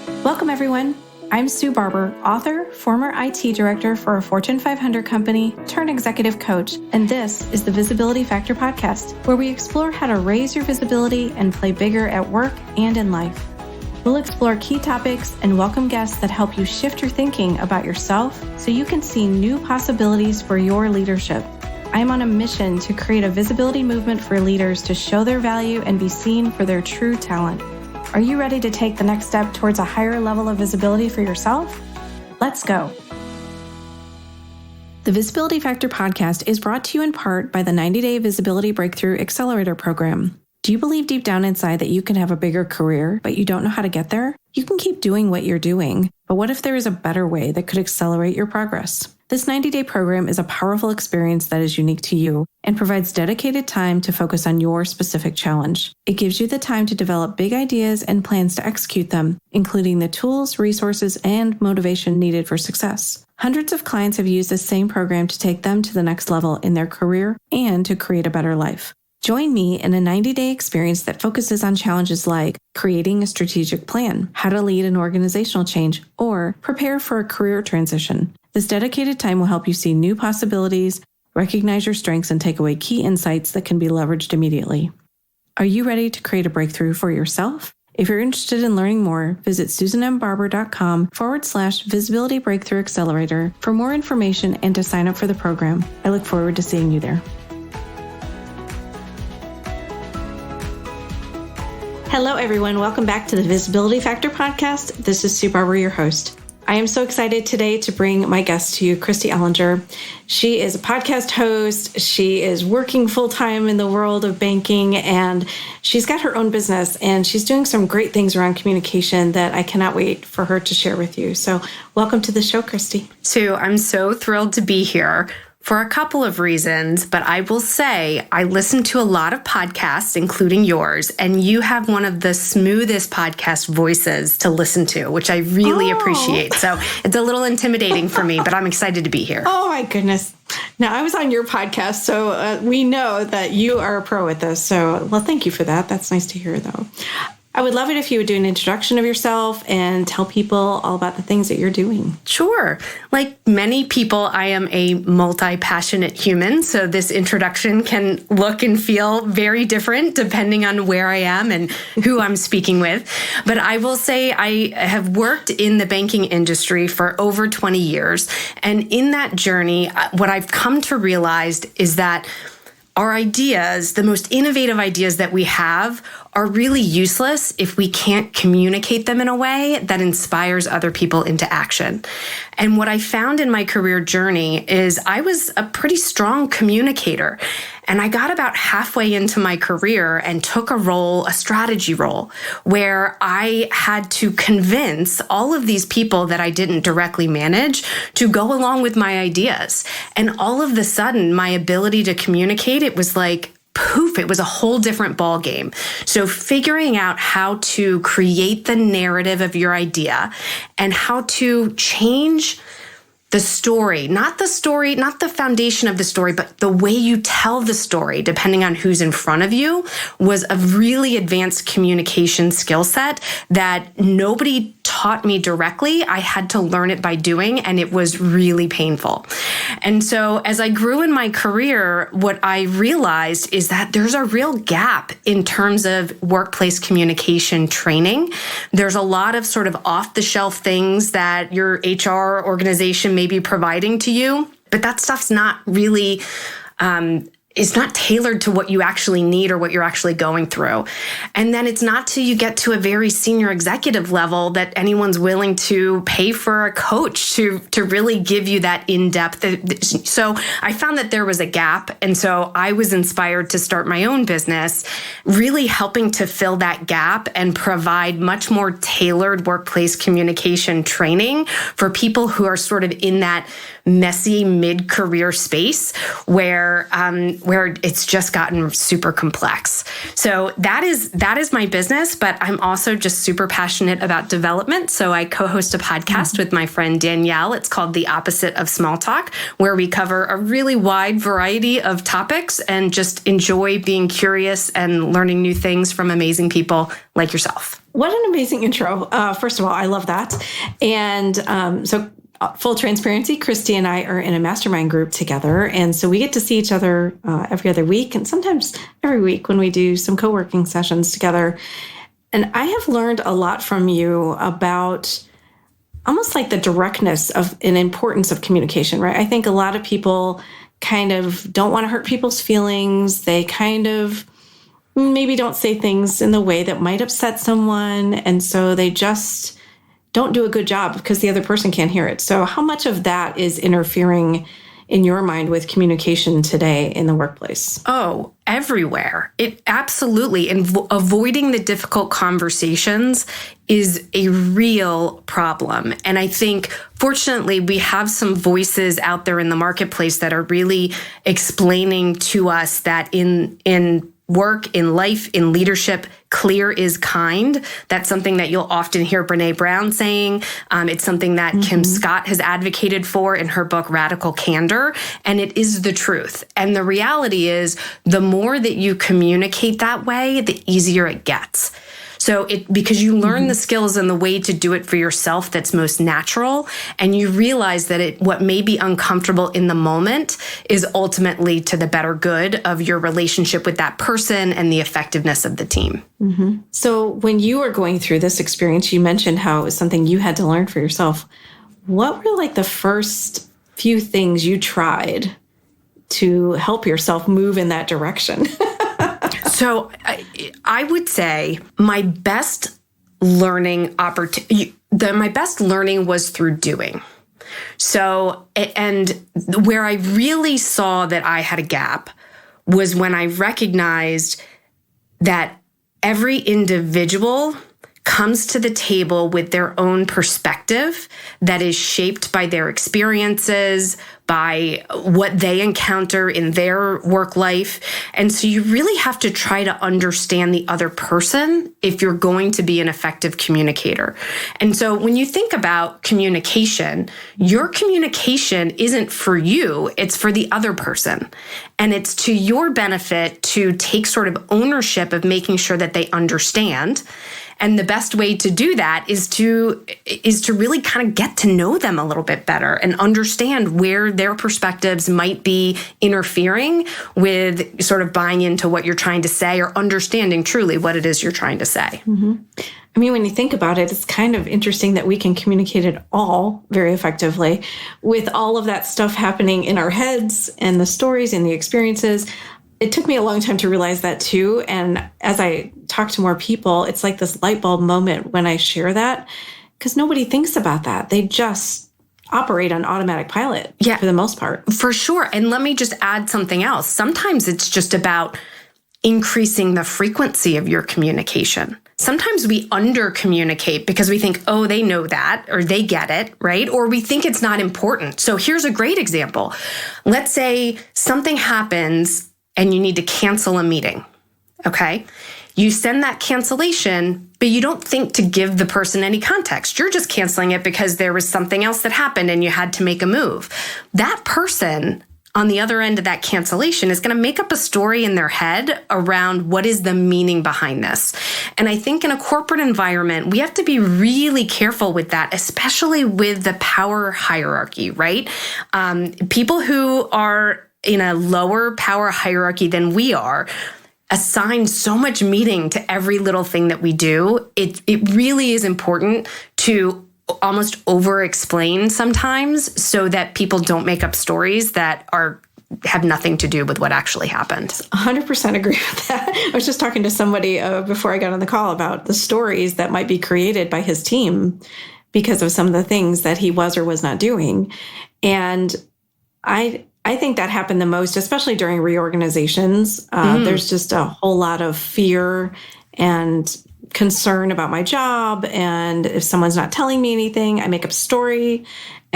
Welcome, everyone. I'm Sue Barber, author, former IT director for a Fortune 500 company, turned executive coach, and this is the Visibility Factor podcast, where we explore how to raise your visibility and play bigger at work and in life. We'll explore key topics and welcome guests that help you shift your thinking about yourself so you can see new possibilities for your leadership. I'm on a mission to create a visibility movement for leaders to show their value and be seen for their true talent. Are you ready to take the next step towards a higher level of visibility for yourself? Let's go. The Visibility Factor podcast is brought to you in part by the 90-Day Visibility Breakthrough Accelerator Program. Do you believe deep down inside that you can have a bigger career, but you don't know how to get there? You can keep doing what you're doing, but what if there is a better way that could accelerate your progress? This 90-day program is a powerful experience that is unique to you and provides dedicated time to focus on your specific challenge. It gives you the time to develop big ideas and plans to execute them, including the tools, resources, and motivation needed for success. Hundreds of clients have used this same program to take them to the next level in their career and to create a better life. Join me in a 90-day experience that focuses on challenges like creating a strategic plan, how to lead an organizational change, or prepare for a career transition. This dedicated time will help you see new possibilities, recognize your strengths, and take away key insights that can be leveraged immediately. Are you ready to create a breakthrough for yourself? If you're interested in learning more, visit susanmbarber.com/Visibility Breakthrough Accelerator for more information and to sign up for the program. I look forward to seeing you there. Hello, everyone. Welcome back to the Visibility Factor podcast. This is Sue Barber, your host. I am so excited today to bring my guest to you, Kristy Olinger. She is a podcast host. She is working full-time in the world of banking, and she's got her own business, and she's doing some great things around communication that I cannot wait for her to share with you. So welcome to the show, Kristy. Sue, I'm so thrilled to be here. For a couple of reasons, but I will say I listen to a lot of podcasts, including yours, and you have one of the smoothest podcast voices to listen to, which I really appreciate. So it's a little intimidating for me, but I'm excited to be here. Oh, my goodness. Now, I was on your podcast, so we know that you are a pro at this. So, well, thank you for that. That's nice to hear, though. I would love it if you would do an introduction of yourself and tell people all about the things that you're doing. Sure. Like many people, I am a multi-passionate human, so this introduction can look and feel very different depending on where I am and who I'm speaking with. But I will say I have worked in the banking industry for over 20 years. And in that journey, what I've come to realize is that our ideas, the most innovative ideas that we have, are really useless if we can't communicate them in a way that inspires other people into action. And what I found in my career journey is I was a pretty strong communicator. And I got about halfway into my career and took a strategy role, where I had to convince all of these people that I didn't directly manage to go along with my ideas. And all of a sudden, my ability to communicate, it was like, poof, it was a whole different ball game. So figuring out how to create the narrative of your idea and how to change the story, not the foundation of the story, but the way you tell the story, depending on who's in front of you, was a really advanced communication skill set that nobody taught me directly. I had to learn it by doing, and it was really painful. And so as I grew in my career, what I realized is that there's a real gap in terms of workplace communication training. There's a lot of sort of off-the-shelf things that your HR organization may be providing to you, but that stuff's not really it's not tailored to what you actually need or what you're actually going through. And then it's not till you get to a very senior executive level that anyone's willing to pay for a coach to really give you that in-depth. So I found that there was a gap. And so I was inspired to start my own business, really helping to fill that gap and provide much more tailored workplace communication training for people who are sort of in that messy mid-career space where where it's just gotten super complex. So that is my business, but I'm also just super passionate about development. So I co-host a podcast with my friend Danielle. It's called The Opposite of Small Talk, where we cover a really wide variety of topics and just enjoy being curious and learning new things from amazing people like yourself. What an amazing intro. First of all, I love that. And so full transparency, Kristy and I are in a mastermind group together. And so we get to see each other every other week and sometimes every week when we do some co-working sessions together. And I have learned a lot from you about almost like the directness of and importance of communication, right? I think a lot of people kind of don't want to hurt people's feelings. They kind of maybe don't say things in the way that might upset someone. And so they just don't do a good job because the other person can't hear it. So how much of that is interfering in your mind with communication today in the workplace? Oh, everywhere. It absolutely. And avoiding the difficult conversations is a real problem. And I think, fortunately, we have some voices out there in the marketplace that are really explaining to us that in work, in life, in leadership, clear is kind. That's something that you'll often hear Brene Brown saying. It's something that Kim Scott has advocated for in her book, Radical Candor. And it is the truth. And the reality is, the more that you communicate that way, the easier it gets. So because you learn the skills and the way to do it for yourself that's most natural, and you realize that what may be uncomfortable in the moment is ultimately to the better good of your relationship with that person and the effectiveness of the team. Mm-hmm. So when you were going through this experience, you mentioned how it was something you had to learn for yourself. What were like the first few things you tried to help yourself move in that direction? So I would say my best learning my best learning was through doing. So, and where I really saw that I had a gap was when I recognized that every individual comes to the table with their own perspective that is shaped by their experiences, by what they encounter in their work life. And so you really have to try to understand the other person if you're going to be an effective communicator. And so when you think about communication, your communication isn't for you, it's for the other person. And it's to your benefit to take sort of ownership of making sure that they understand. And the best way to do that is to really kind of get to know them a little bit better and understand where their perspectives might be interfering with sort of buying into what you're trying to say or understanding truly what it is you're trying to say. Mm-hmm. I mean, when you think about it, it's kind of interesting that we can communicate it all very effectively with all of that stuff happening in our heads and the stories and the experiences. It took me a long time to realize that too. And as I talk to more people, it's like this light bulb moment when I share that, because nobody thinks about that. They just operate on automatic pilot for the most part. For sure. And let me just add something else. Sometimes it's just about increasing the frequency of your communication. Sometimes we under communicate because we think, oh, they know that, or they get it, right? Or we think it's not important. So here's a great example. Let's say something happens and you need to cancel a meeting, okay? You send that cancellation, but you don't think to give the person any context. You're just canceling it because there was something else that happened and you had to make a move. That person on the other end of that cancellation is going to make up a story in their head around what is the meaning behind this. And I think in a corporate environment, we have to be really careful with that, especially with the power hierarchy, right? People who are in a lower power hierarchy than we are assign so much meaning to every little thing that we do. It really is important to almost over-explain sometimes so that people don't make up stories that have nothing to do with what actually happened. 100% agree with that. I was just talking to somebody before I got on the call about the stories that might be created by his team because of some of the things that he was or was not doing. And I think that happened the most, especially during reorganizations. There's just a whole lot of fear and concern about my job. And if someone's not telling me anything, I make up a story.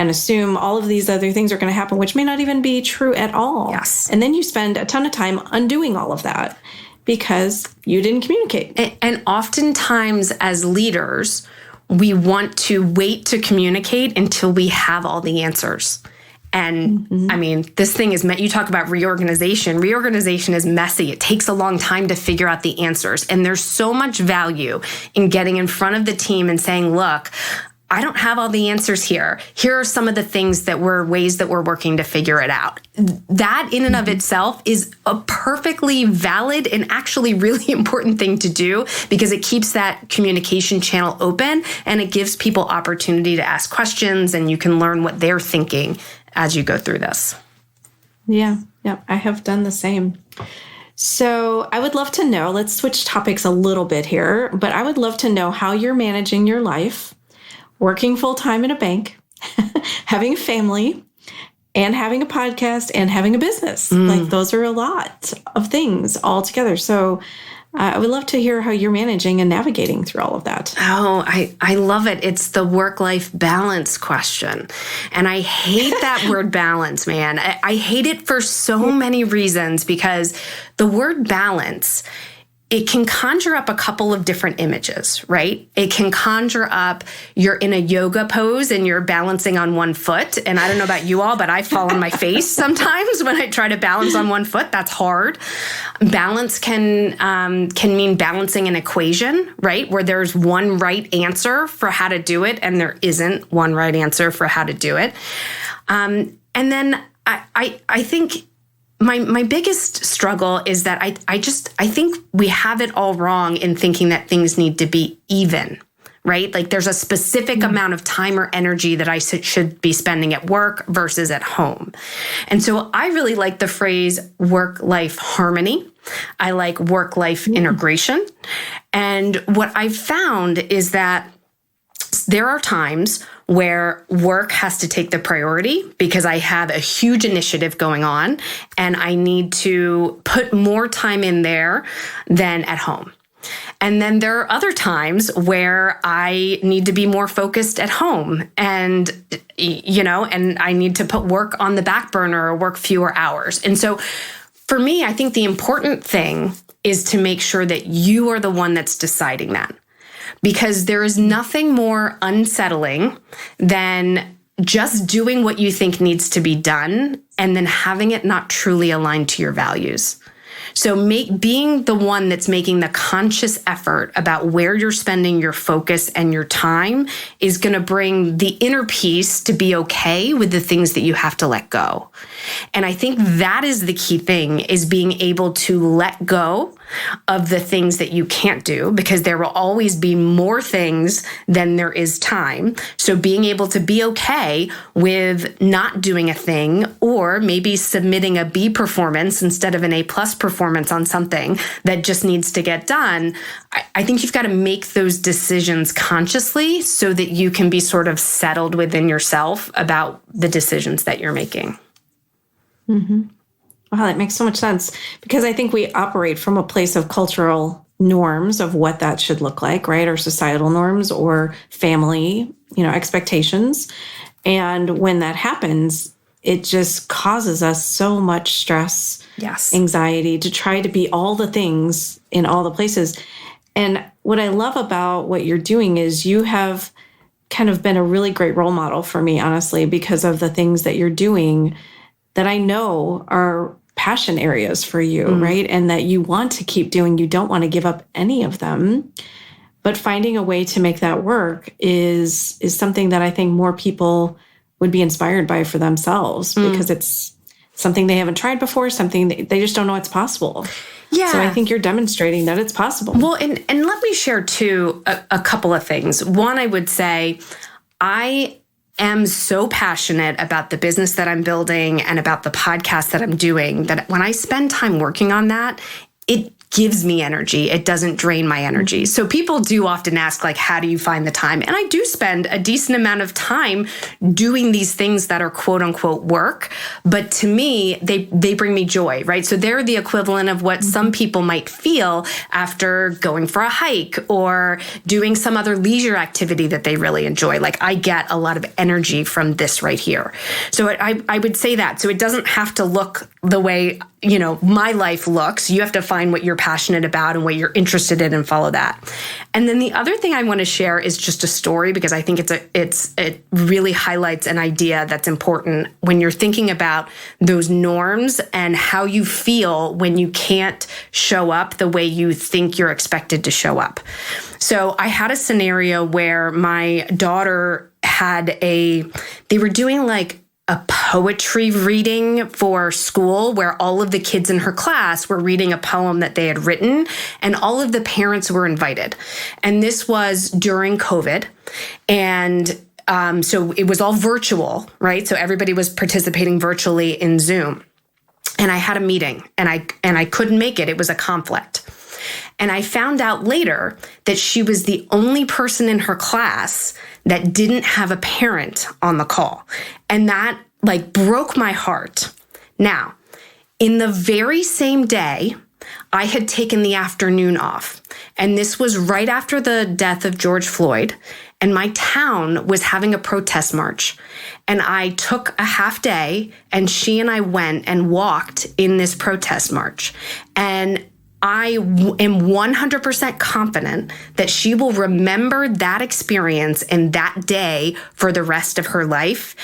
and assume all of these other things are going to happen, which may not even be true at all. Yes. And then you spend a ton of time undoing all of that because you didn't communicate. And oftentimes as leaders, we want to wait to communicate until we have all the answers. And I mean, this thing is meant, you talk about reorganization. Reorganization is messy. It takes a long time to figure out the answers. And there's so much value in getting in front of the team and saying, look, I don't have all the answers here. Here are some of the things ways that we're working to figure it out. That in and of itself is a perfectly valid and actually really important thing to do because it keeps that communication channel open and it gives people opportunity to ask questions and you can learn what they're thinking as you go through this. Yeah, I have done the same. So I would love to know, let's switch topics a little bit here, but I would love to know how you're managing your life, working full-time in a bank, having a family, and having a podcast and having a business. Like those are a lot of things all together. So I would love to hear how you're managing and navigating through all of that. Oh, I love it. It's the work-life balance question. And I hate that word balance, man. I hate it for so many reasons because the word balance, it can conjure up a couple of different images, right? It can conjure up you're in a yoga pose and you're balancing on one foot. And I don't know about you all, but I fall on my face sometimes when I try to balance on one foot. That's hard. Balance can mean balancing an equation, right? Where there's one right answer for how to do it and there isn't one right answer for how to do it. And then I think my biggest struggle is that I think we have it all wrong in thinking that things need to be even, right? Like there's a specific amount of time or energy that I should be spending at work versus at home. And so I really like the phrase work-life harmony. I like work-life integration. And what I've found is that there are times where work has to take the priority because I have a huge initiative going on and I need to put more time in there than at home. And then there are other times where I need to be more focused at home and I need to put work on the back burner or work fewer hours. And so for me, I think the important thing is to make sure that you are the one that's deciding that. Because there is nothing more unsettling than just doing what you think needs to be done and then having it not truly aligned to your values. So being the one that's making the conscious effort about where you're spending your focus and your time is going to bring the inner peace to be okay with the things that you have to let go. And I think that is the key thing, is being able to let go of the things that you can't do, because there will always be more things than there is time. So being able to be okay with not doing a thing, or maybe submitting a B performance instead of an A+ performance on something that just needs to get done. I think you've got to make those decisions consciously so that you can be sort of settled within yourself about the decisions that you're making. Mm-hmm. Wow, that makes so much sense, because I think we operate from a place of cultural norms of what that should look like, right? Or societal norms or family, expectations. And when that happens, it just causes us so much stress, yes, anxiety to try to be all the things in all the places. And what I love about what you're doing is you have kind of been a really great role model for me, honestly, because of the things that you're doing that I know are passion areas for you, right? And that you want to keep doing. You don't want to give up any of them. But finding a way to make that work is something that I think more people would be inspired by for themselves, because it's something they haven't tried before, something they just don't know it's possible. Yeah. So I think you're demonstrating that it's possible. Well, and let me share too a couple of things. One, I would say I am so passionate about the business that I'm building and about the podcast that I'm doing that when I spend time working on that, it gives me energy. It doesn't drain my energy. So people do often ask, like, how do you find the time? And I do spend a decent amount of time doing these things that are quote unquote work. But to me, they bring me joy, right? So they're the equivalent of what some people might feel after going for a hike or doing some other leisure activity that they really enjoy. Like, I get a lot of energy from this right here. So I would say that. So it doesn't have to look the way, my life looks. You have to find what you're passionate about and what you're interested in and follow that. And then the other thing I want to share is just a story, because I think it really highlights an idea that's important when you're thinking about those norms and how you feel when you can't show up the way you think you're expected to show up. So I had a scenario where my daughter they were doing like a poetry reading for school where all of the kids in her class were reading a poem that they had written, and all of the parents were invited. And this was during COVID. And so it was all virtual, right? So everybody was participating virtually in Zoom. And I had a meeting and I couldn't make it. It was a conflict. And I found out later that she was the only person in her class that didn't have a parent on the call. And that broke my heart. Now, in the very same day, I had taken the afternoon off. And this was right after the death of George Floyd. And my town was having a protest march. And I took a half day, and she and I went and walked in this protest march. And I am 100% confident that she will remember that experience and that day for the rest of her life.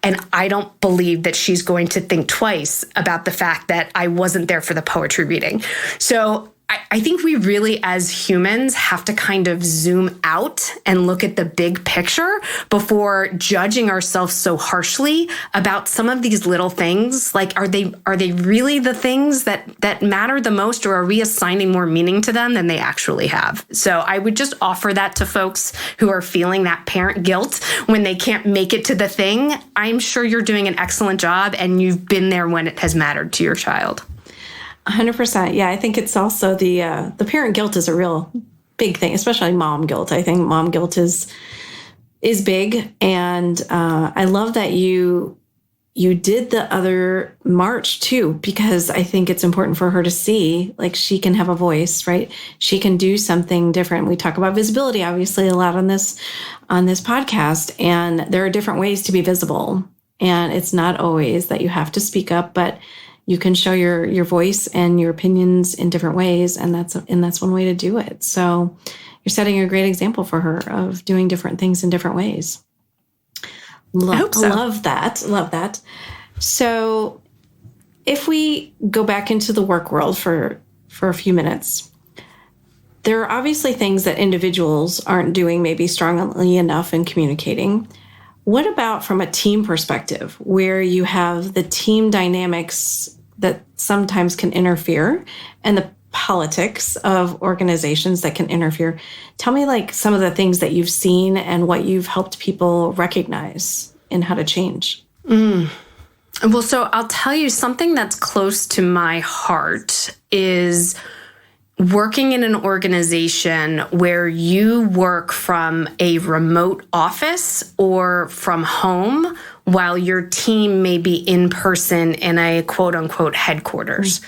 And I don't believe that she's going to think twice about the fact that I wasn't there for the poetry reading. So I think we really, as humans, have to kind of zoom out and look at the big picture before judging ourselves so harshly about some of these little things. Like, are they really the things that matter the most, or are we assigning more meaning to them than they actually have? So I would just offer that to folks who are feeling that parent guilt when they can't make it to the thing. I'm sure you're doing an excellent job, and you've been there when it has mattered to your child. 100%. Yeah, I think it's also the parent guilt is a real big thing, especially mom guilt. I think mom guilt is big, and I love that you did the other march too, because I think it's important for her to see, like, she can have a voice, right? She can do something different. We talk about visibility obviously a lot on this podcast, and there are different ways to be visible, and it's not always that you have to speak up, but you can show your voice and your opinions in different ways, and that's one way to do it. So you're setting a great example for her of doing different things in different ways. I hope so. Love that. So if we go back into the work world for a few minutes, there are obviously things that individuals aren't doing maybe strongly enough in communicating. What about from a team perspective, where you have the team dynamics that sometimes can interfere and the politics of organizations that can interfere? Tell me, like, some of the things that you've seen and what you've helped people recognize and how to change. Well, so I'll tell you something that's close to my heart is working in an organization where you work from a remote office or from home while your team may be in person in a quote unquote headquarters.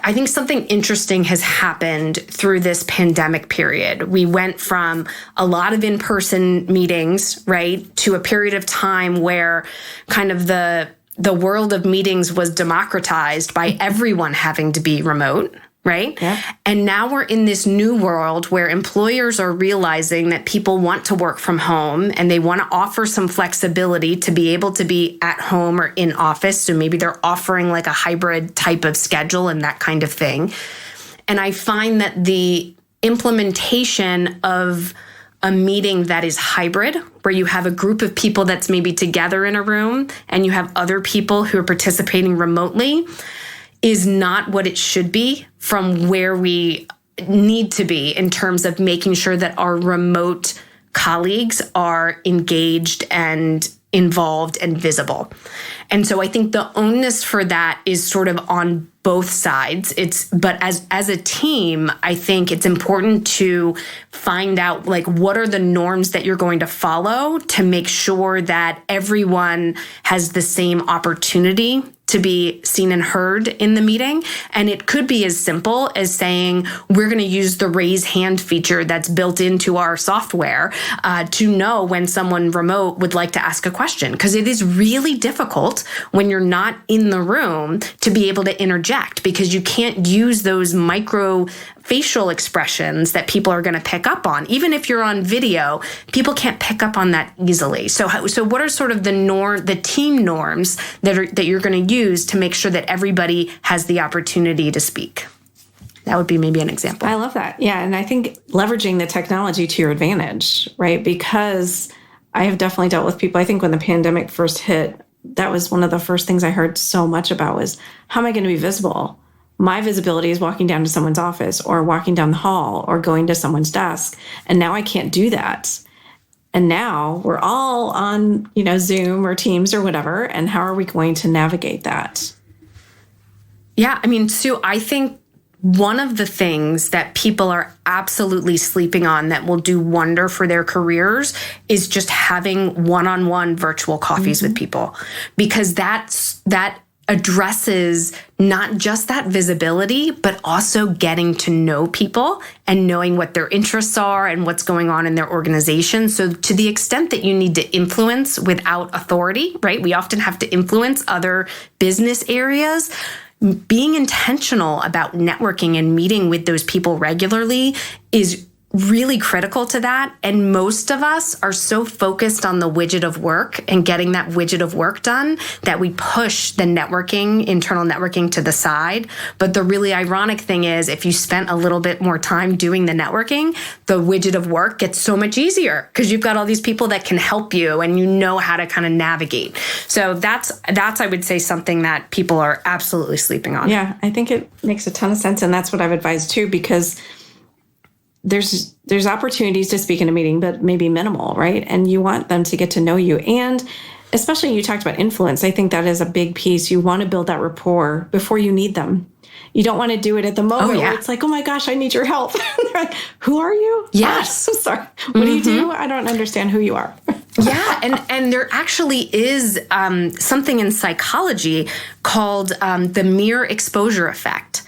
I think something interesting has happened through this pandemic period. We went from a lot of in-person meetings, right, to a period of time where kind of the world of meetings was democratized by everyone having to be remote, right? Yeah. And now we're in this new world where employers are realizing that people want to work from home and they want to offer some flexibility to be able to be at home or in office. So maybe they're offering like a hybrid type of schedule and that kind of thing. And I find that the implementation of a meeting that is hybrid, where you have a group of people that's maybe together in a room and you have other people who are participating remotely, is not what it should be from where we need to be in terms of making sure that our remote colleagues are engaged and involved and visible. And so I think the onus for that is sort of on both sides. But as a team, I think it's important to find out like what are the norms that you're going to follow to make sure that everyone has the same opportunity to be seen and heard in the meeting. And it could be as simple as saying, we're going to use the raise hand feature that's built into our software to know when someone remote would like to ask a question. Because it is really difficult when you're not in the room to be able to interject, because you can't use those micro facial expressions that people are going to pick up on. Even if you're on video, people can't pick up on that easily. So what are sort of the team norms that you're going to use to make sure that everybody has the opportunity to speak? That would be maybe an example. I love that. Yeah. And I think leveraging the technology to your advantage, right? Because I have definitely dealt with people. I think when the pandemic first hit, that was one of the first things I heard so much about was, how am I going to be visible? My visibility is walking down to someone's office or walking down the hall or going to someone's desk. And now I can't do that. And now we're all on, Zoom or Teams or whatever. And how are we going to navigate that? Yeah. I mean, Sue, I think one of the things that people are absolutely sleeping on that will do wonder for their careers is just having one-on-one virtual coffees with people, because that addresses not just that visibility, but also getting to know people and knowing what their interests are and what's going on in their organization. So to the extent that you need to influence without authority, right? We often have to influence other business areas. Being intentional about networking and meeting with those people regularly is really critical to that. And most of us are so focused on the widget of work and getting that widget of work done that we push the internal networking to the side. But the really ironic thing is, if you spent a little bit more time doing the networking, the widget of work gets so much easier because you've got all these people that can help you and you know how to kind of navigate. So that's I would say, something that people are absolutely sleeping on. Yeah, I think it makes a ton of sense. And that's what I've advised too, because there's opportunities to speak in a meeting, but maybe minimal, right? And you want them to get to know you. And especially you talked about influence. I think that is a big piece. You want to build that rapport before you need them. You don't want to do it at the moment where it's like, oh my gosh, I need your help. They're like, who are you? Yes. I'm sorry. What do you do? I don't understand who you are. Yeah. And there actually is something in psychology called the mere exposure effect.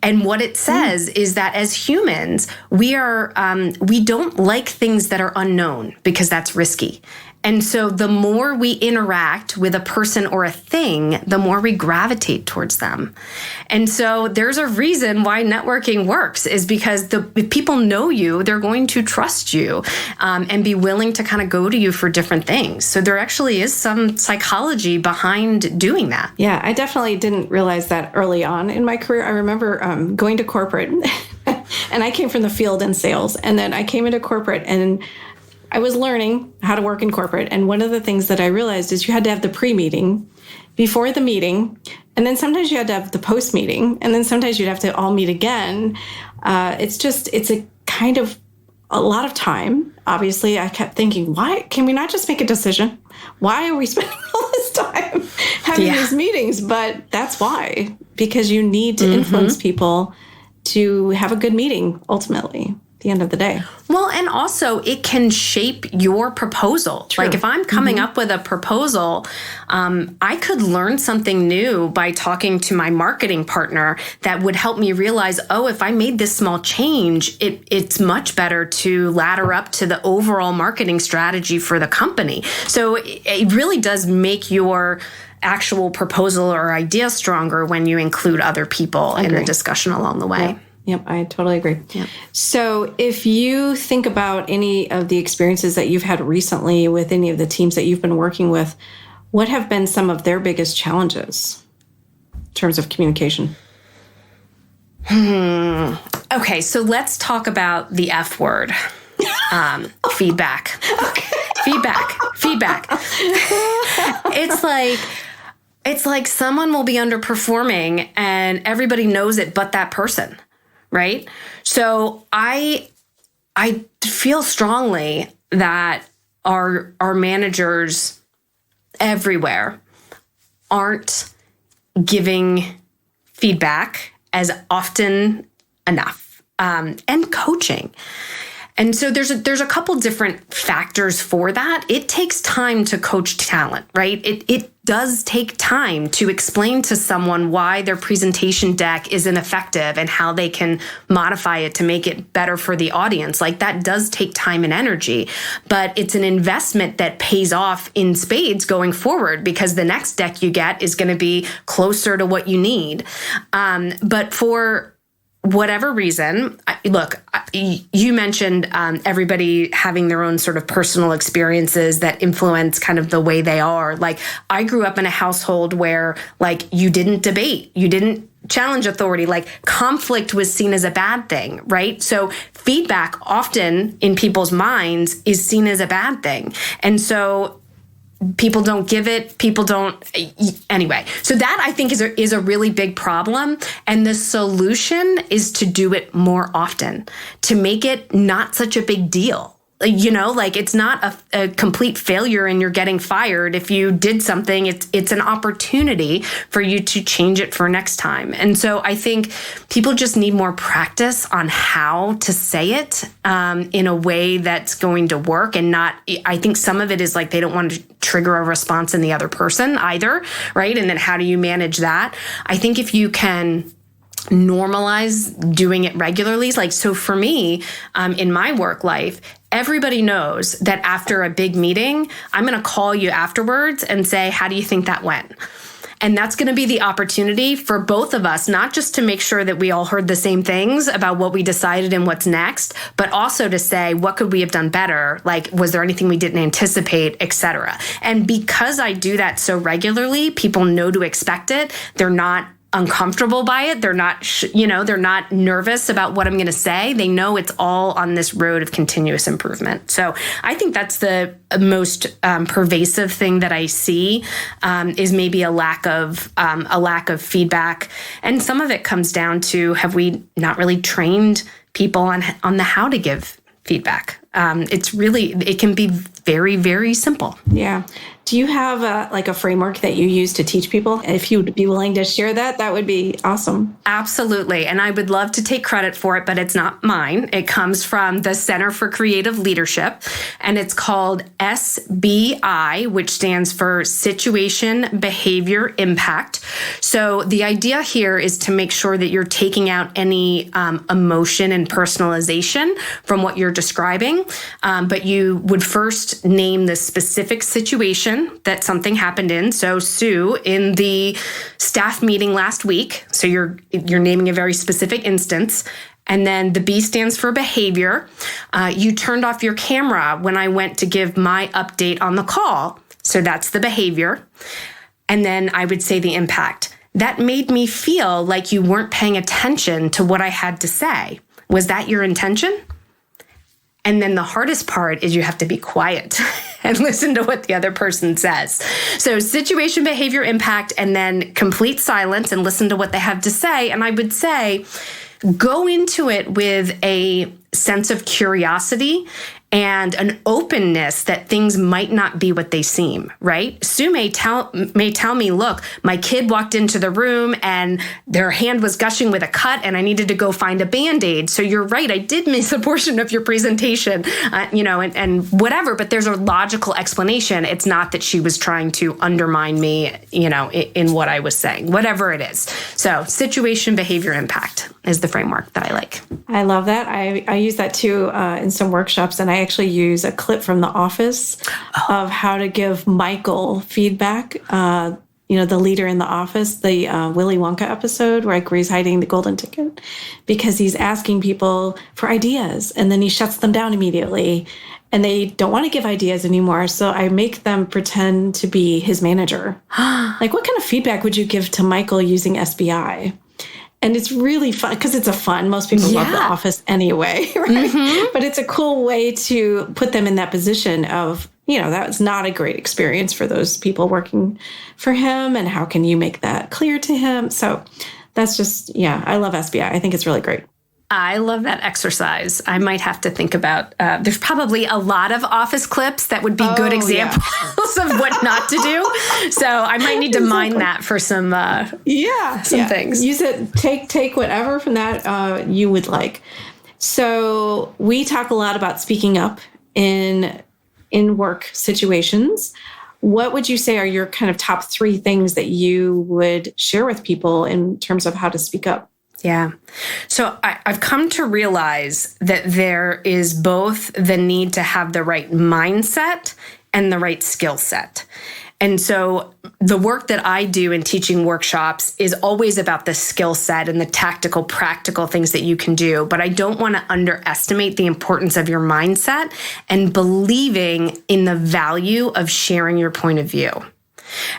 And what it says is that as humans, we don't like things that are unknown because that's risky. And so the more we interact with a person or a thing, the more we gravitate towards them. And so there's a reason why networking works, is because if people know you, they're going to trust you and be willing to kind of go to you for different things. So there actually is some psychology behind doing that. Yeah, I definitely didn't realize that early on in my career. I remember going to corporate and I came from the field in sales, and then I came into corporate and I was learning how to work in corporate. And one of the things that I realized is you had to have the pre-meeting before the meeting. And then sometimes you had to have the post-meeting. And then sometimes you'd have to all meet again. It's a kind of a lot of time. Obviously, I kept thinking, why can we not just make a decision? Why are we spending all this time having these meetings? But that's why, because you need to influence people to have a good meeting ultimately. The end of the day. Well, and also it can shape your proposal. True. Like if I'm coming up with a proposal, I could learn something new by talking to my marketing partner that would help me realize, if I made this small change, it's much better to ladder up to the overall marketing strategy for the company. So it really does make your actual proposal or idea stronger when you include other people in the discussion along the way. Yeah. Yep, I totally agree. Yep. So if you think about any of the experiences that you've had recently with any of the teams that you've been working with, what have been some of their biggest challenges in terms of communication? Okay, so let's talk about the F word. Feedback. Okay. Feedback. It's like someone will be underperforming and everybody knows it but that person. Right? So I feel strongly that our managers everywhere aren't giving feedback as often enough, and coaching. And so there's a couple different factors for that. It takes time to coach talent, right? It does take time to explain to someone why their presentation deck isn't effective and how they can modify it to make it better for the audience. Like, that does take time and energy, but it's an investment that pays off in spades going forward, because the next deck you get is going to be closer to what you need. But for whatever reason, look, you mentioned everybody having their own sort of personal experiences that influence kind of the way they are. Like, I grew up in a household where, like, you didn't debate, you didn't challenge authority, like conflict was seen as a bad thing, right? So feedback often in people's minds is seen as a bad thing. And so people don't give it, people don't, anyway. So that, I think, is a really big problem. And the solution is to do it more often, to make it not such a big deal. You know, like, it's not a complete failure and you're getting fired. If you did something, it's an opportunity for you to change it for next time. And so I think people just need more practice on how to say it in a way that's going to work, and not, I think some of it is like they don't want to trigger a response in the other person either, right? And then how do you manage that? I think if you can normalize doing it regularly, like, so for me, in my work life, everybody knows that after a big meeting, I'm going to call you afterwards and say, how do you think that went? And that's going to be the opportunity for both of us, not just to make sure that we all heard the same things about what we decided and what's next, but also to say, what could we have done better? Like, was there anything we didn't anticipate, et cetera? And because I do that so regularly, people know to expect it. They're not uncomfortable by it. They're not, they're not nervous about what I'm going to say. They know it's all on this road of continuous improvement. So I think that's the most pervasive thing that I see, is maybe a lack of feedback. And some of it comes down to, have we not really trained people on the how to give feedback? It can be very, very simple. Yeah. Do you have a framework that you use to teach people? If you would be willing to share that, that would be awesome. Absolutely. And I would love to take credit for it, but it's not mine. It comes from the Center for Creative Leadership, and it's called SBI, which stands for Situation, Behavior, Impact. So the idea here is to make sure that you're taking out any emotion and personalization from what you're describing, but you would first name the specific situation that something happened in. So, Sue, in the staff meeting last week, so you're naming a very specific instance. And then the B stands for behavior. You turned off your camera when I went to give my update on the call. So that's the behavior. And then I would say the impact. That made me feel like you weren't paying attention to what I had to say. Was that your intention? And then the hardest part is you have to be quiet and listen to what the other person says. So situation, behavior, impact, and then complete silence and listen to what they have to say. And I would say, go into it with a sense of curiosity and an openness that things might not be what they seem, right? Sue may tell me, look, my kid walked into the room and their hand was gushing with a cut and I needed to go find a Band-Aid. So you're right, I did miss a portion of your presentation, and whatever, but there's a logical explanation. It's not that she was trying to undermine me, in what I was saying, whatever it is. So situation, behavior, impact is the framework that I like. I love that. I use that too in some workshops, and I actually use a clip from The Office of how to give Michael feedback. The leader in The Office, the Willy Wonka episode where he's hiding the golden ticket because he's asking people for ideas, and then he shuts them down immediately, and they don't want to give ideas anymore. So I make them pretend to be his manager. Like, what kind of feedback would you give to Michael using SBI? And it's really fun because it's most people love The Office anyway, right? Mm-hmm. But it's a cool way to put them in that position of, that was not a great experience for those people working for him. And how can you make that clear to him? So that's just, I love SBI. I think it's really great. I love that exercise. I might have to think about, there's probably a lot of office clips that would be good examples of what not to do. So I might need to mine that for some things. Use it, take whatever from that you would like. So we talk a lot about speaking up in work situations. What would you say are your kind of top 3 things that you would share with people in terms of how to speak up? Yeah. So I've come to realize that there is both the need to have the right mindset and the right skill set. And so the work that I do in teaching workshops is always about the skill set and the tactical, practical things that you can do. But I don't want to underestimate the importance of your mindset and believing in the value of sharing your point of view.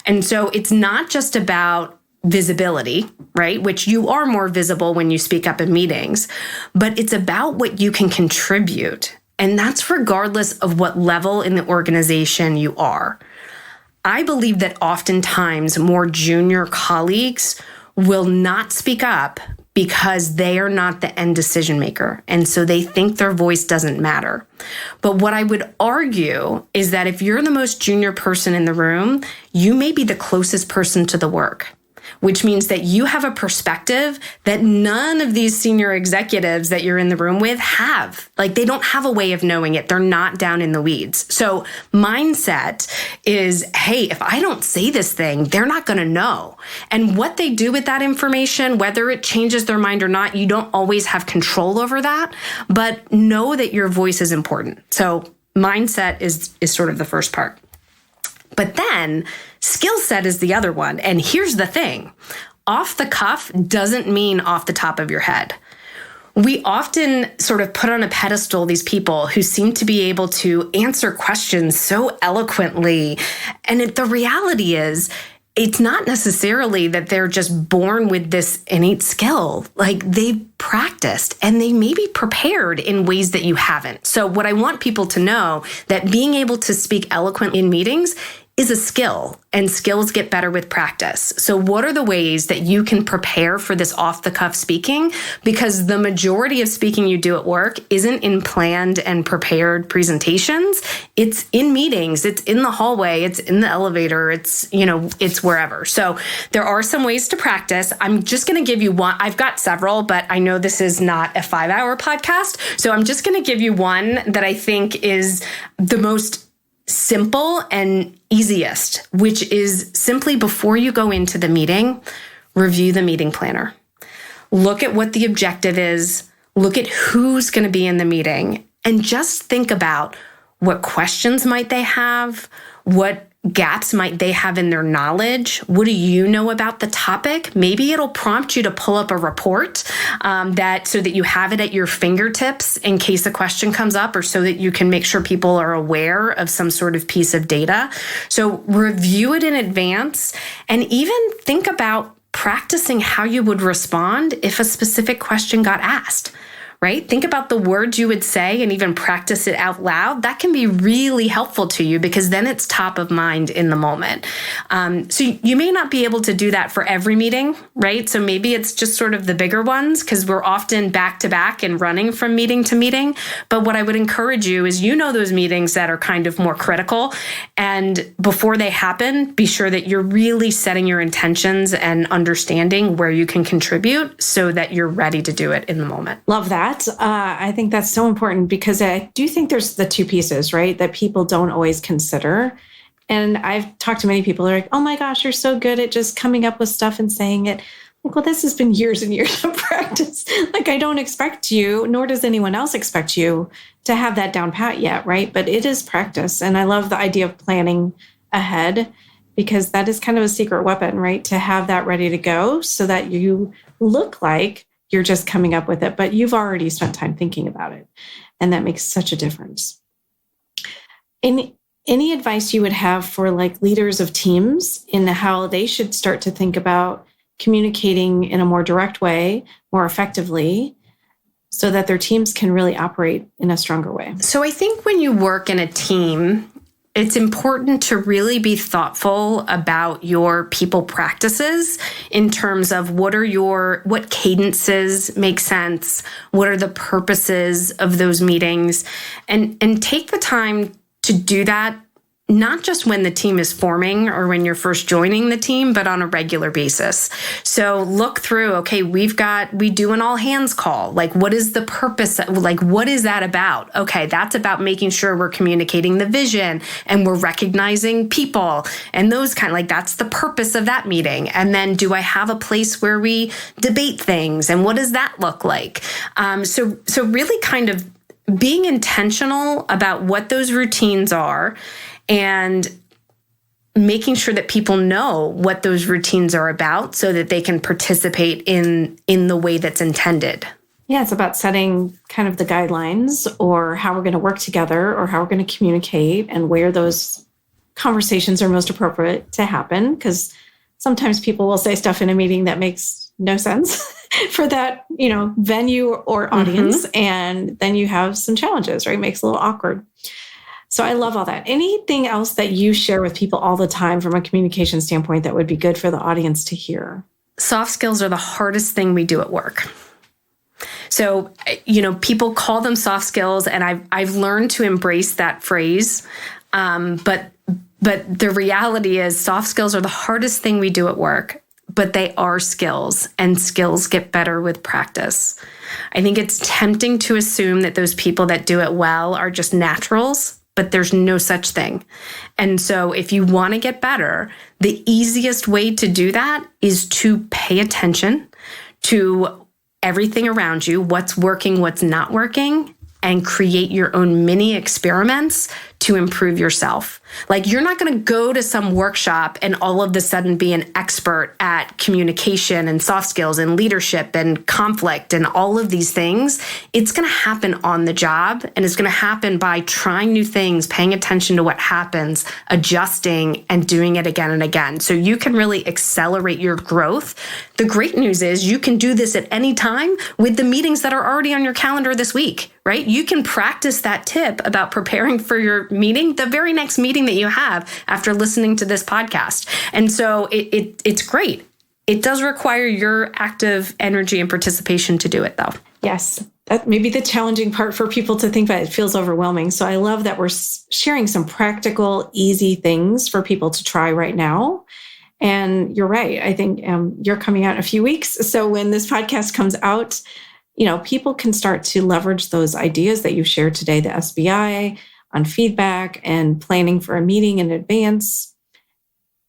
And so it's not just about visibility, right? Which you are more visible when you speak up in meetings, but it's about what you can contribute. And that's regardless of what level in the organization you are. I believe that oftentimes more junior colleagues will not speak up because they are not the end decision maker. And so they think their voice doesn't matter. But what I would argue is that if you're the most junior person in the room, you may be the closest person to the work, which means that you have a perspective that none of these senior executives that you're in the room with have. Like, they don't have a way of knowing it. They're not down in the weeds. So mindset is, hey, if I don't say this thing, they're not going to know. And what they do with that information, whether it changes their mind or not, you don't always have control over that, but know that your voice is important. So mindset is sort of the first part. But then skill set is the other one. And here's the thing. Off the cuff doesn't mean off the top of your head. We often sort of put on a pedestal these people who seem to be able to answer questions so eloquently. And the reality is, it's not necessarily that they're just born with this innate skill. Like, they've practiced and they may be prepared in ways that you haven't. So what I want people to know, that being able to speak eloquently in meetings is a skill, and skills get better with practice. So what are the ways that you can prepare for this off-the-cuff speaking? Because the majority of speaking you do at work isn't in planned and prepared presentations. It's in meetings, it's in the hallway, it's in the elevator, it's wherever. So there are some ways to practice. I'm just going to give you one. I've got several, but I know this is not a 5-hour podcast. So I'm just going to give you one that I think is the most simple and easiest, which is simply, before you go into the meeting, review the meeting planner. Look at what the objective is. Look at who's going to be in the meeting, and just think about what questions might they have, what gaps might they have in their knowledge? What do you know about the topic? Maybe it'll prompt you to pull up a report so that you have it at your fingertips in case a question comes up, or so that you can make sure people are aware of some sort of piece of data. So review it in advance, and even think about practicing how you would respond if a specific question got asked. Right? Think about the words you would say and even practice it out loud. That can be really helpful to you, because then it's top of mind in the moment. So you may not be able to do that for every meeting, right? So maybe it's just sort of the bigger ones, because we're often back to back and running from meeting to meeting. But what I would encourage you is, those meetings that are kind of more critical, and before they happen, be sure that you're really setting your intentions and understanding where you can contribute so that you're ready to do it in the moment. Love that. I think that's so important, because I do think there's the two pieces, right, that people don't always consider. And I've talked to many people who are like, oh my gosh, you're so good at just coming up with stuff and saying it. Like, well, this has been years and years of practice. Like, I don't expect you, nor does anyone else expect you to have that down pat yet, right? But it is practice. And I love the idea of planning ahead, because that is kind of a secret weapon, right? To have that ready to go so that you look like you're just coming up with it, but you've already spent time thinking about it. And that makes such a difference. Any advice you would have for like leaders of teams in how they should start to think about communicating in a more direct way, more effectively, so that their teams can really operate in a stronger way? So I think when you work in a team, it's important to really be thoughtful about your people practices in terms of what cadences make sense, what are the purposes of those meetings, and take the time to do that, not just when the team is forming or when you're first joining the team, but on a regular basis. So look through, okay, we do an all hands call. Like, what is the purpose? Like, what is that about? Okay, that's about making sure we're communicating the vision and we're recognizing people and those that's the purpose of that meeting. And then do I have a place where we debate things? And what does that look like? So really kind of being intentional about what those routines are, and making sure that people know what those routines are about so that they can participate in the way that's intended. Yeah, it's about setting kind of the guidelines or how we're going to work together or how we're going to communicate and where those conversations are most appropriate to happen. Because sometimes people will say stuff in a meeting that makes no sense for that, venue or audience. Mm-hmm. And then you have some challenges, right? It makes it a little awkward. So I love all that. Anything else that you share with people all the time from a communication standpoint that would be good for the audience to hear? Soft skills are the hardest thing we do at work. So, people call them soft skills, and I've learned to embrace that phrase. But the reality is soft skills are the hardest thing we do at work, but they are skills, and skills get better with practice. I think it's tempting to assume that those people that do it well are just naturals, but there's no such thing. And so if you want to get better, the easiest way to do that is to pay attention to everything around you, what's working, what's not working, and create your own mini experiments to improve yourself. Like, you're not going to go to some workshop and all of a sudden be an expert at communication and soft skills and leadership and conflict and all of these things. It's going to happen on the job, and it's going to happen by trying new things, paying attention to what happens, adjusting, and doing it again and again. So you can really accelerate your growth. The great news is you can do this at any time with the meetings that are already on your calendar this week, right? You can practice that tip about preparing for your meeting the very next meeting that you have after listening to this podcast. And so it's great. It does require your active energy and participation to do it, though. Yes. That may be the challenging part for people to think about. It feels overwhelming. So I love that we're sharing some practical, easy things for people to try right now. And you're right. I think you're coming out in a few weeks. So when this podcast comes out, people can start to leverage those ideas that you shared today, the SBI, on feedback and planning for a meeting in advance.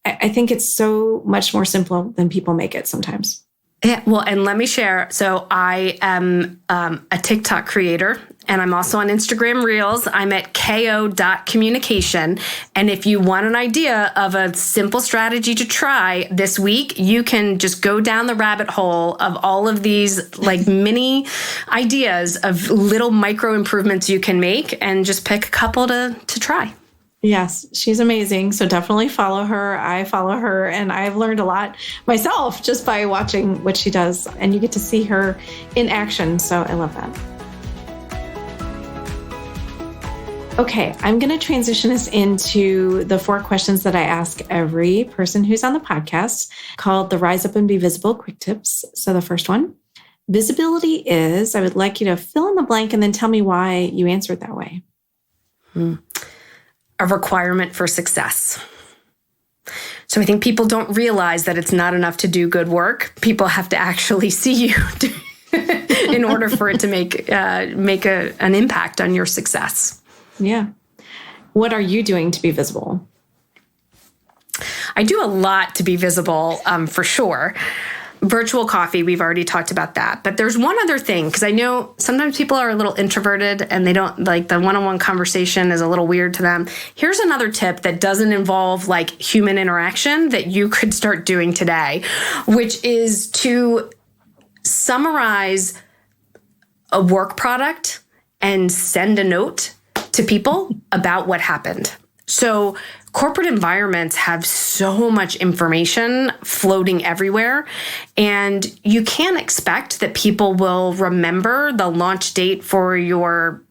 I think it's so much more simple than people make it sometimes. Yeah, well, and let me share. So I am a TikTok creator, and I'm also on Instagram Reels. I'm at ko.communication. And if you want an idea of a simple strategy to try this week, you can just go down the rabbit hole of all of these mini ideas of little micro improvements you can make, and just pick a couple to try. Yes, she's amazing. So definitely follow her. I follow her, and I've learned a lot myself just by watching what she does, and you get to see her in action. So I love that. Okay, I'm going to transition us into the 4 questions that I ask every person who's on the podcast, called the Rise Up and Be Visible Quick Tips. So the first one, visibility is, I would like you to fill in the blank and then tell me why you answered that way. A requirement for success. So I think people don't realize that it's not enough to do good work. People have to actually see you in order for it to make an impact on your success. Yeah. What are you doing to be visible? I do a lot to be visible, for sure. Virtual coffee, we've already talked about that. But there's one other thing, because I know sometimes people are a little introverted and they don't like the one-on-one conversation is a little weird to them. Here's another tip that doesn't involve human interaction that you could start doing today, which is to summarize a work product and send a note to people about what happened. So corporate environments have so much information floating everywhere, and you can't expect that people will remember the launch date for your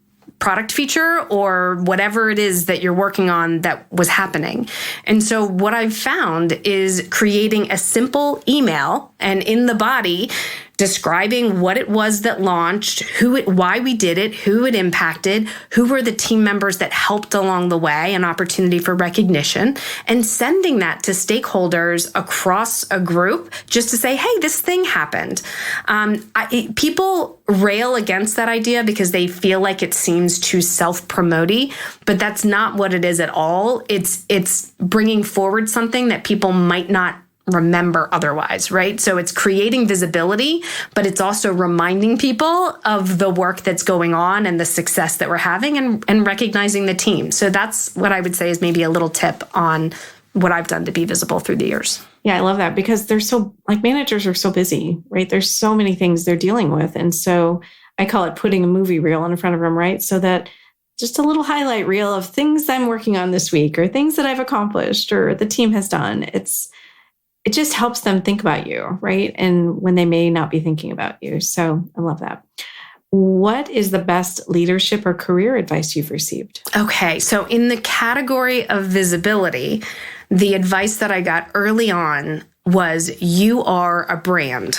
product feature or whatever it is that you're working on that was happening. And so what I've found is creating a simple email and in the body describing what it was that launched, why we did it, who it impacted, who were the team members that helped along the way, an opportunity for recognition, and sending that to stakeholders across a group just to say, hey, this thing happened. People rail against that idea because they feel like it seems too self-promoty, but that's not what it is at all. It's bringing forward something that people might not remember otherwise, right? So it's creating visibility, but it's also reminding people of the work that's going on and the success that we're having and recognizing the team. So that's what I would say is maybe a little tip on what I've done to be visible through the years. Yeah, I love that because they're so, like, managers are so busy, right? There's so many things they're dealing with. And so I call it putting a movie reel in front of them, right? So that just a little highlight reel of things I'm working on this week or things that I've accomplished or the team has done. It just helps them think about you, right? And when they may not be thinking about you. So I love that. What is the best leadership or career advice you've received? Okay, so in the category of visibility, the advice that I got early on was you are a brand.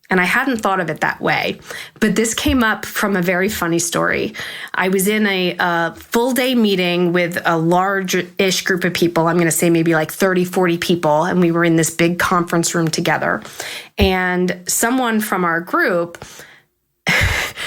And I hadn't thought of it that way, but this came up from a very funny story. I was in a full day meeting with a large-ish group of people. I'm going to say maybe like 30, 40 people. And we were in this big conference room together. And someone from our group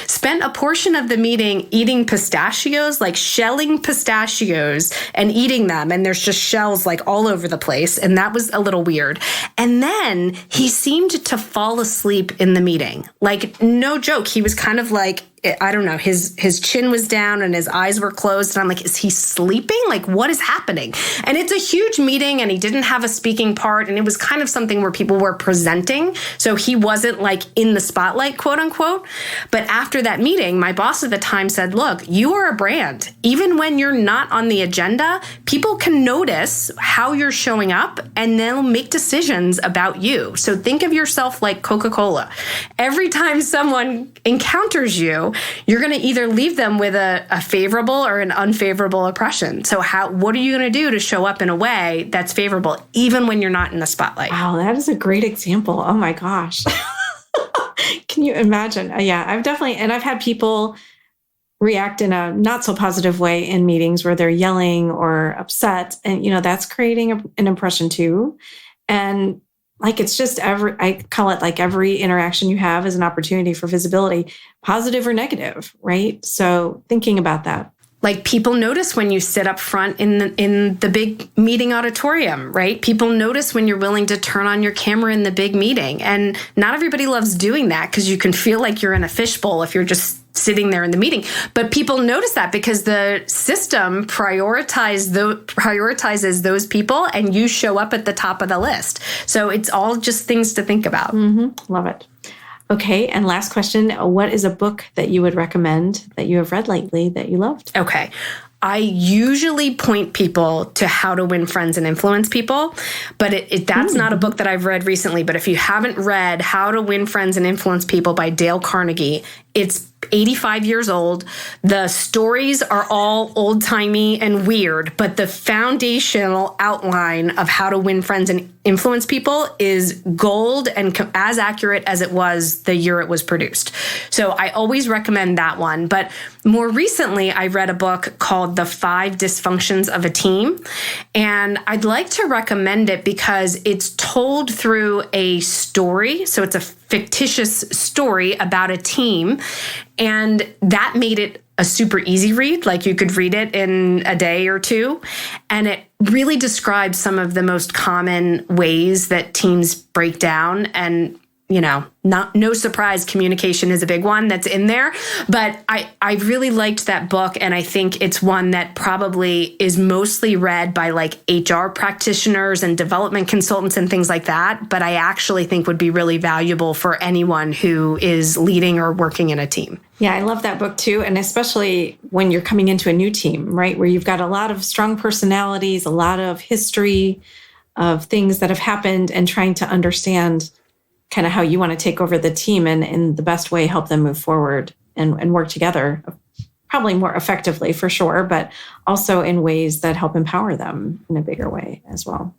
spent a portion of the meeting eating pistachios, like shelling pistachios and eating them. And there's just shells like all over the place. And that was a little weird. And then he seemed to fall asleep in the meeting. Like, no joke. He was kind of like, I don't know, his chin was down and his eyes were closed. And I'm like, is he sleeping? Like, what is happening? And it's a huge meeting and he didn't have a speaking part. And it was kind of something where people were presenting. So he wasn't like in the spotlight, quote unquote. But after that meeting, my boss at the time said, look, you are a brand. Even when you're not on the agenda, people can notice how you're showing up and they'll make decisions about you. So think of yourself like Coca-Cola. Every time someone encounters you, you're going to either leave them with a favorable or an unfavorable impression. So what are you going to do to show up in a way that's favorable, even when you're not in the spotlight? Wow, that is a great example. Oh my gosh. Can you imagine? Yeah, I've had people react in a not so positive way in meetings where they're yelling or upset. And, that's creating an impression too. And like, it's just I call it like every interaction you have is an opportunity for visibility, positive or negative, right? So thinking about that. Like, people notice when you sit up front in the big meeting auditorium, right? People notice when you're willing to turn on your camera in the big meeting. And not everybody loves doing that because you can feel like you're in a fishbowl if you're just sitting there in the meeting. But people notice that because the system prioritizes those people and you show up at the top of the list. So it's all just things to think about. Mm-hmm. Love it. Okay. And last question, what is a book that you would recommend that you have read lately that you loved? Okay. I usually point people to How to Win Friends and Influence People, but that's not a book that I've read recently. But if you haven't read How to Win Friends and Influence People by Dale Carnegie, it's 85 years old. The stories are all old-timey and weird, but the foundational outline of how to win friends and influence people is gold and as accurate as it was the year it was produced. So I always recommend that one. But more recently, I read a book called The 5 Dysfunctions of a Team. And I'd like to recommend it because it's told through a story. So it's a fictitious story about a team. And that made it a super easy read. Like, you could read it in a day or two. And it really describes some of the most common ways that teams break down. And, no surprise, communication is a big one that's in there. But I really liked that book. And I think it's one that probably is mostly read by like HR practitioners and development consultants and things like that. But I actually think would be really valuable for anyone who is leading or working in a team. Yeah, I love that book too. And especially when you're coming into a new team, right? Where you've got a lot of strong personalities, a lot of history of things that have happened, and trying to understand kind of how you want to take over the team and in the best way help them move forward and work together probably more effectively for sure, but also in ways that help empower them in a bigger way as well.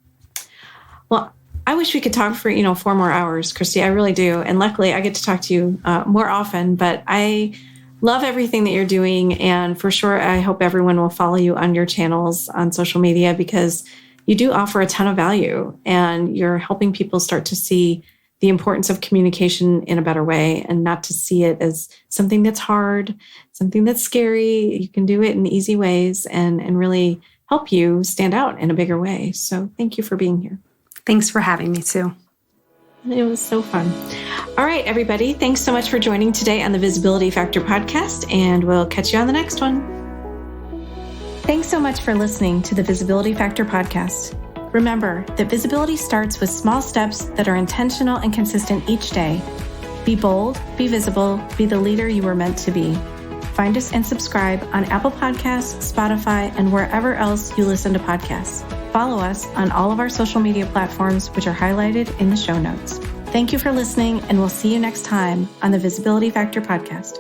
Well, I wish we could talk for, 4 more hours, Kristy. I really do. And luckily I get to talk to you more often, but I love everything that you're doing. And for sure, I hope everyone will follow you on your channels on social media, because you do offer a ton of value and you're helping people start to see the importance of communication in a better way and not to see it as something that's hard, something that's scary. You can do it in easy ways and really help you stand out in a bigger way. So thank you for being here. Thanks for having me, Sue. It was so fun. All right, everybody. Thanks so much for joining today on the Visibility Factor podcast, and we'll catch you on the next one. Thanks so much for listening to the Visibility Factor podcast. Remember that visibility starts with small steps that are intentional and consistent each day. Be bold, be visible, be the leader you were meant to be. Find us and subscribe on Apple Podcasts, Spotify, and wherever else you listen to podcasts. Follow us on all of our social media platforms, which are highlighted in the show notes. Thank you for listening, and we'll see you next time on the Visibility Factor podcast.